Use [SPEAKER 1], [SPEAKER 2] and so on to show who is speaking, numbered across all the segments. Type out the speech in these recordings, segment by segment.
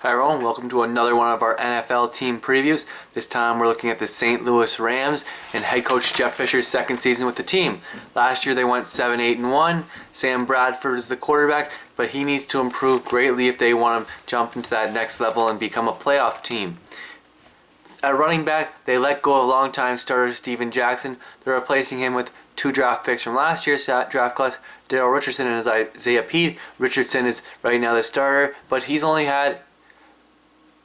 [SPEAKER 1] Hi everyone, welcome to another one of our NFL team previews. This time we're looking at the St. Louis Rams and head coach Jeff Fisher's second season with the team. Last year they went 7-8-1. Sam Bradford is the quarterback, but he needs to improve greatly if they want to jump into that next level and become a playoff team. At running back, they let go of longtime starter Steven Jackson. They're replacing him with 2 draft picks from last year's draft class, Daryl Richardson and Isaiah Pead. Richardson is right now the starter, but he's only had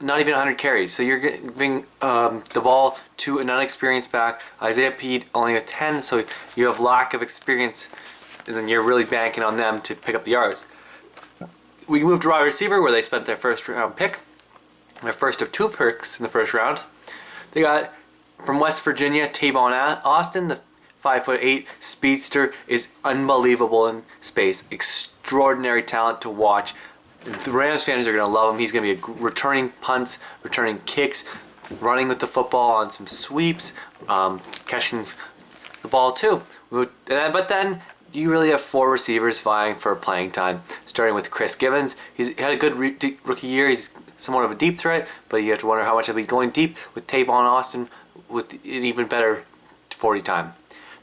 [SPEAKER 1] not even 100 carries. So you're giving the ball to an unexperienced back. Isaiah Pead only has 10, so you have lack of experience, and then you're really banking on them to pick up the yards. We moved to wide receiver, where they spent their first round pick, their first of 2 picks in the first round. They got from West Virginia, Tavon Austin, the 5'8" speedster, is unbelievable in space. Extraordinary talent to watch. The Rams fans are going to love him. He's going to be returning punts, returning kicks, running with the football on some sweeps, catching the ball too. But then you really have 4 receivers vying for playing time, starting with Chris Givens. He's had a good rookie year. He's somewhat of a deep threat, but you have to wonder how much he'll be going deep with Tavon Austin with an even better 40 time.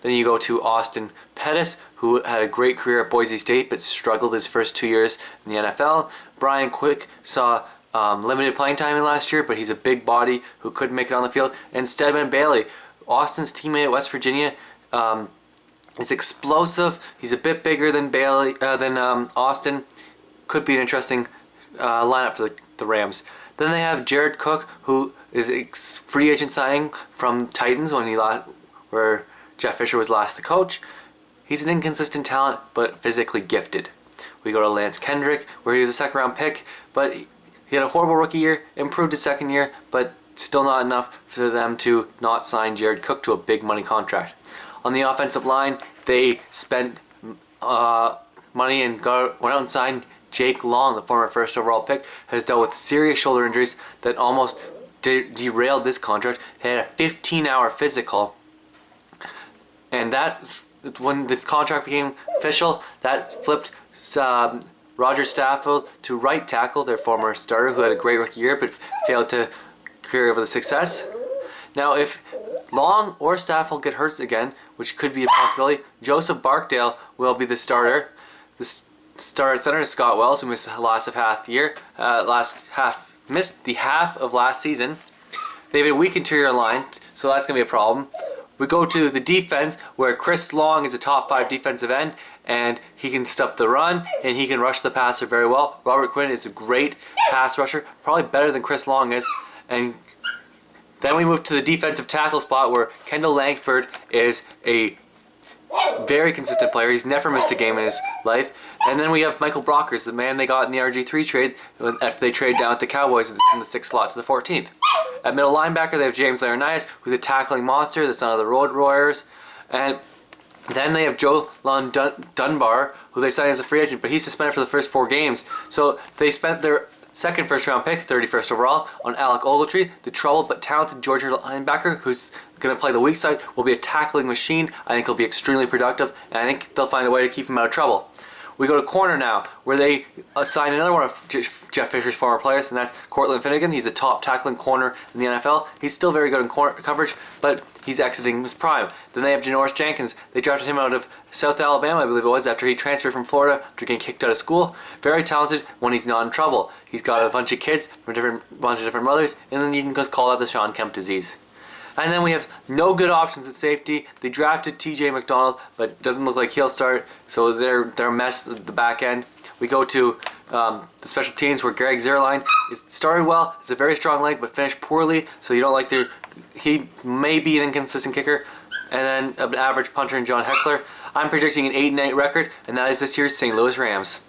[SPEAKER 1] Then you go to Austin Pettis, who had a great career at Boise State but struggled his first 2 years in the NFL. Brian Quick saw limited playing time in last year, but he's a big body who couldn't make it on the field. And Stedman Bailey, Austin's teammate at West Virginia, is explosive. He's a bit bigger than Austin. Could be an interesting lineup for the Rams. Then they have Jared Cook, who is a free agent signing from Titans where Jeff Fisher was last the coach. He's an inconsistent talent, but physically gifted. We go to Lance Kendrick, where he was a second-round pick, but he had a horrible rookie year, improved his second year, but still not enough for them to not sign Jared Cook to a big money contract. On the offensive line, they spent money and went out and signed Jake Long, the former first overall pick, has dealt with serious shoulder injuries that almost derailed this contract. He had a 15-hour physical. And that, when the contract became official, that flipped Roger Stafford to right tackle, their former starter, who had a great rookie year but failed to carry over the success. Now, if Long or Stafford get hurt again, which could be a possibility, Joseph Barkdale will be the starter. The starter at center is Scott Wells, who missed the last half of last season. They have a weak interior line, so that's going to be a problem. We go to the defense, where Chris Long is a top 5 defensive end, and he can stuff the run, and he can rush the passer very well. Robert Quinn is a great pass rusher, probably better than Chris Long is. And then we move to the defensive tackle spot, where Kendall Langford is a very consistent player. He's never missed a game in his life. And then we have Michael Brockers, the man they got in the RG3 trade after they traded down with the Cowboys in the 6th slot to the 14th. At middle linebacker, they have James Laurinaitis, who's a tackling monster, the son of the Road Warriors. And then they have Joe Dunbar, who they signed as a free agent, but he's suspended for the first 4 games. So they spent their second first-round pick, 31st overall, on Alec Ogletree, the troubled but talented Georgia linebacker, who's going to play the weak side, will be a tackling machine. I think he'll be extremely productive, and I think they'll find a way to keep him out of trouble. We go to corner now, where they assign another one of Jeff Fisher's former players, and that's Cortland Finnegan. He's a top tackling corner in the NFL. He's still very good in coverage, but he's exiting his prime. Then they have Janoris Jenkins. They drafted him out of South Alabama, I believe it was, after he transferred from Florida after getting kicked out of school. Very talented when he's not in trouble. He's got a bunch of kids from a bunch of different mothers, and then you can just call that the Sean Kemp disease. And then we have no good options at safety. They drafted TJ McDonald, but it doesn't look like he'll start, so they're a mess at the back end. We go to the special teams, where Greg Zuerlein started well. It's a very strong leg, but finished poorly, so you don't like he may be an inconsistent kicker. And then an average punter in John Heckler. I'm predicting an 8-8 record, and that is this year's St. Louis Rams.